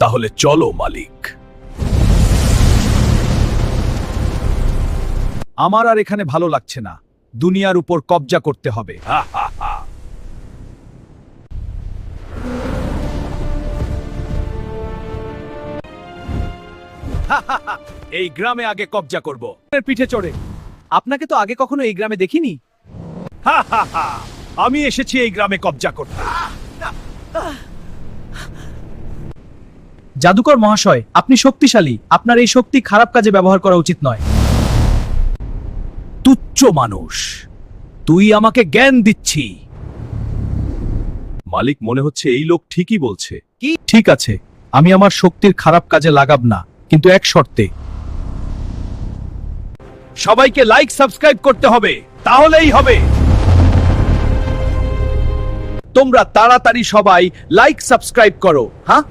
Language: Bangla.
তাহলে চলো মালিক। আমার আর এখানে ভালো লাগছে না, দুনিয়ার উপর কবজা করতে হবে। এই গ্রামে আগে কবজা করব। পিঠে চড়ে। আপনাকে তো আগে কখনো এই গ্রামে দেখিনি। আমি এসেছি এই গ্রামে কবজা করতে। জাদুকর মহাশয়, আপনি শক্তিশালী, আপনার এই শক্তি খারাপ কাজে ব্যবহার করা উচিত নয়। তুচ্ছ মানুষ, তুই আমাকে জ্ঞান দিচ্ছি। মালিক, মনে হচ্ছে এই লোক ঠিকই বলছে। কি? ঠিক আছে, আমি আমার শক্তির খারাপ কাজে লাগাব না, কিন্তু এক শর্তে। সবাইকে লাইক সাবস্ক্রাইব করতে হবে, তাহলেই হবে। তোমরা তাড়াতাড়ি সবাই লাইক সাবস্ক্রাইব করো। হ্যাঁ।